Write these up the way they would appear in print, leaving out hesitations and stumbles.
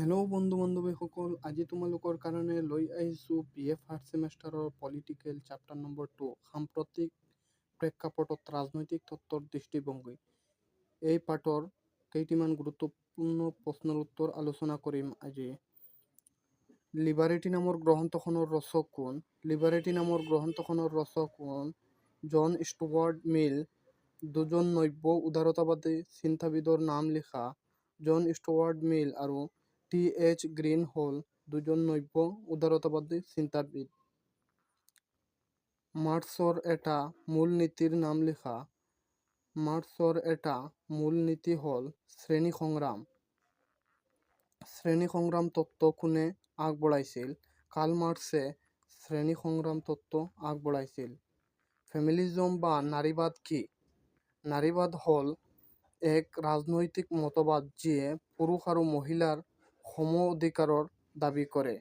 Hello' বন্ধু বান্ধৱীসকল, আজি তোমালোকৰ কাৰণে লৈ আহিছোঁ BA ফাৰ্ষ্ট ছেমেষ্টাৰৰ পলিটিকেল চেপ্টাৰ নম্বৰ 2 সাম্প্ৰতিক প্ৰেক্ষাপটত ৰাজনৈতিক তত্ত্বৰ দৃষ্টিভংগী। এই পাঠৰ কেইটিমান গুৰুত্বপূৰ্ণ প্ৰশ্নৰ উত্তৰ আলোচনা কৰিম আজি। লিবাৰেটি নামৰ গ্ৰন্থখনৰ ৰচক কোন? লিবাৰেটি নামৰ গ্ৰন্থখনৰ ৰচক কোন? John Stuart Mill. দুজন নব্য উদাৰতাবাদী চিন্তাবিদৰ নাম লিখা। জন ষ্টুৱাৰ্ট মিল আৰু T.H. গ্ৰীণ হ'ল দুজন নব্য উদাৰতাবাদী চিন্তাবিদ। মাৰ্ক্সৰ এটা মূল নীতিৰ নাম লিখা। মাৰ্ক্সৰ এটা মূল নীতি হ'ল শ্ৰেণী সংগ্ৰাম। শ্ৰেণী সংগ্ৰাম তত্ত্ব কোনে আগবঢ়াইছিল? কাৰ্ল মাৰ্ক্সে শ্ৰেণী সংগ্ৰাম তত্ত্ব আগবঢ়াইছিল। ফেমিনিজম বা নাৰীবাদ কি? নাৰীবাদ হ'ল এক ৰাজনৈতিক মতবাদ যিয়ে পুৰুষ আৰু মহিলাৰ সম অধিকাৰৰ দাবী কৰে।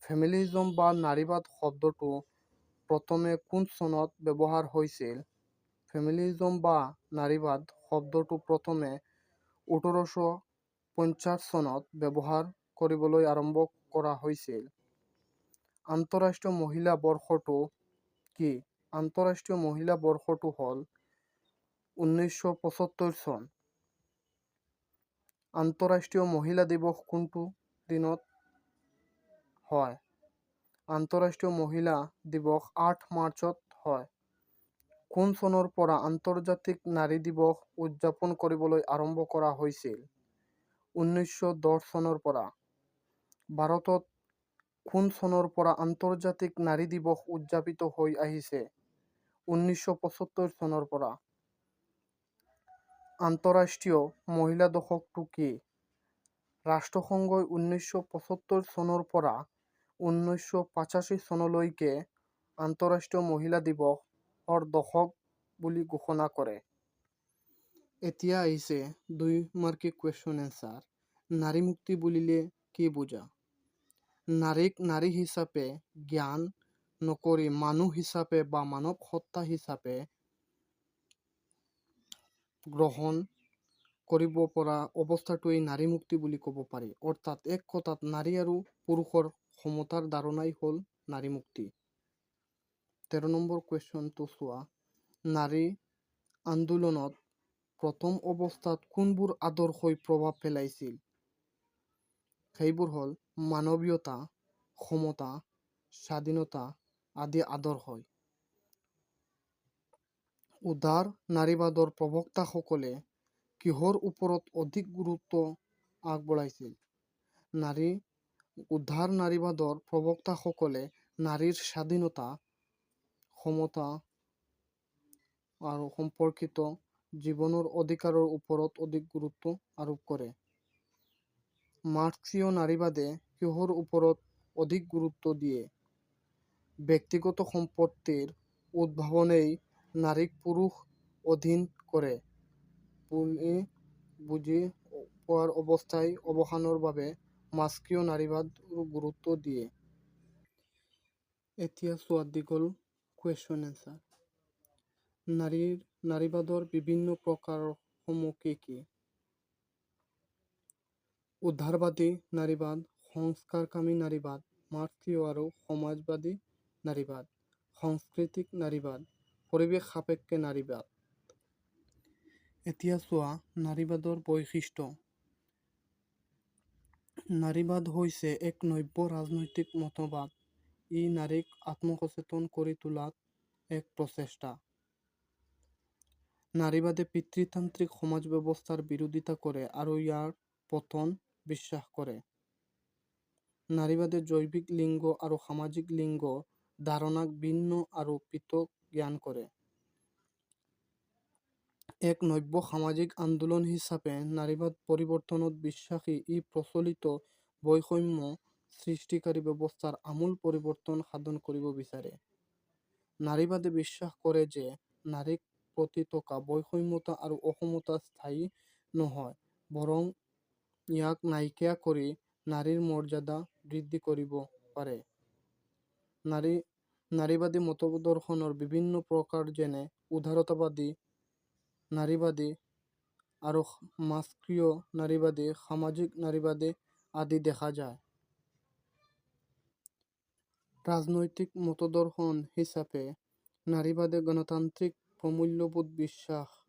ফেমিনিজম বা নাৰীবাদ শব্দটো প্ৰথমে কোন চনত ব্যৱহাৰ হৈছিল? ফেমিনিজম বা নাৰীবাদ শব্দটো প্ৰথমে 1850 চনত ব্যৱহাৰ কৰিবলৈ আৰম্ভ কৰা হৈছিল। আন্তঃৰাষ্ট্ৰীয় মহিলা বৰ্ষটো কি? আন্তঃৰাষ্ট্ৰীয় মহিলা বৰ্ষটো হ'ল 1975 চন। আন্তঃৰাষ্ট্ৰীয় মহিলা দিৱস কোনটো দিনত হয়? আন্তঃৰাষ্ট্ৰীয় মহিলা দিৱস 8 মাৰ্চত হয়। কোন চনৰ পৰা আন্তৰ্জাতিক নাৰী দিৱস উদযাপন কৰিবলৈ আৰম্ভ কৰা হৈছিল? 1910 চনৰ পৰা। ভাৰতত কোন চনৰ পৰা আন্তৰ্জাতিক নাৰী দিৱস উদযাপিত হৈ আহিছে? 1975 চনৰ পৰা। আন্তঃৰাষ্ট্ৰীয় মহিলা দশকটো কি? ৰাষ্ট্ৰসংঘই 1975 চনৰ পৰা 1985 চনলৈকে আন্তঃৰাষ্ট্ৰীয় মহিলা দিৱসৰ দশক বুলি ঘোষণা কৰে। এতিয়া আহিছে 2 মাৰ্কিক কুৱেশ্যন এনচাৰ। নাৰী মুক্তি বুলিলে কি বুজা? নাৰীক নাৰী হিচাপে জ্ঞান নকৰি মানুহ হিচাপে বা মানৱ সত্তা হিচাপে গ্ৰহণ কৰিব পৰা অৱস্থাটোৱেই নাৰী মুক্তি বুলি ক'ব পাৰি। অৰ্থাৎ এক কথাত নাৰী আৰু পুৰুষৰ সমতাৰ ধাৰণাই হ'ল নাৰী মুক্তি। 13 নম্বৰ কুৱেশ্যনটো চোৱা। নাৰী আন্দোলনত প্ৰথম অৱস্থাত কোনবোৰ আদৰ্শই প্ৰভাৱ পেলাইছিল? সেইবোৰ হ'ল মানৱীয়তা, সমতা, স্বাধীনতা আদি আদৰ্শই। উদাৰ নাৰীবাদৰ প্ৰবক্তাসকলে কিহৰ ওপৰত অধিক গুৰুত্ব আগবঢ়াইছিল? উদাৰ নাৰীবাদৰ প্ৰবক্তাসকলে নাৰীৰ স্বাধীনতা, সমতা আৰু সম্পৰ্কিত জীৱনৰ অধিকাৰৰ ওপৰত অধিক গুৰুত্ব আৰোপ কৰে। মাৰ্ক্সীয় নাৰীবাদে কিহৰ ওপৰত অধিক গুৰুত্ব দিয়ে? ব্যক্তিগত সম্পত্তিৰ উদ্ভাৱনেই নাৰীক পুৰুষ অধীন কৰে বুলি বুজি পোৱাৰ অৱস্থাই অৱসানৰ বাবে মাৰ্ক্সীয় নাৰীবাদক গুৰুত্ব দিয়ে। এতিয়া চোৱা দীঘল কুৱেশ্যন এনচাৰ। নাৰীবাদৰ বিভিন্ন প্ৰকাৰসমূহ কি কি? উদাৰবাদী নাৰীবাদ, সংস্কাৰকামী নাৰীবাদ, মাৰ্ক্সীয় আৰু সমাজবাদী নাৰীবাদ, সাংস্কৃতিক নাৰীবাদ, পৰিৱেশ সাপেক্ষ নাৰীবাদ। এতিয়া চোৱা নাৰীবাদৰ বৈশিষ্ট্য। নাৰীবাদ হৈছে এক নব্য ৰাজনৈতিক মতবাদ। ই নাৰীক আত্মসচেতন কৰি তোলাত এক প্ৰচেষ্টা। নাৰীবাদে পিতৃতান্ত্ৰিক সমাজ ব্যৱস্থাৰ বিৰোধিতা কৰে আৰু ইয়াৰ পতন বিশ্বাস কৰে। নাৰীবাদে জৈৱিক লিংগ আৰু সামাজিক লিংগ ধাৰণাক ভিন্ন আৰু পৃথক জ্ঞান কৰে। এক নব্য সামাজিক আন্দোলন হিচাপে নাৰীবাদ পৰিৱৰ্তনত বিশ্বাসী। ই প্ৰচলিত বৈষম্য সৃষ্টিকাৰী ব্যৱস্থাৰ আমূল পৰিৱৰ্তন সাধন কৰিব বিচাৰে। নাৰীবাদে বিশ্বাস কৰে যে নাৰীক প্ৰতি থকা বৈষম্যতা আৰু অসমতা স্থায়ী নহয়, বৰং ইয়াক নাইকিয়া কৰি নাৰীৰ মৰ্যাদা বৃদ্ধি কৰিব পাৰে। নাৰীবাদী মতদৰ্শনৰ বিভিন্ন প্ৰকাৰ যেনে উদাৰতাবাদী নাৰীবাদী আৰু মাৰ্ক্সীয় নাৰীবাদী, সামাজিক নাৰীবাদী আদি দেখা যায়। ৰাজনৈতিক মতদৰ্শন হিসাবে নাৰীবাদে গণতান্ত্ৰিক প্ৰমূল্যবোধ বিশ্বাস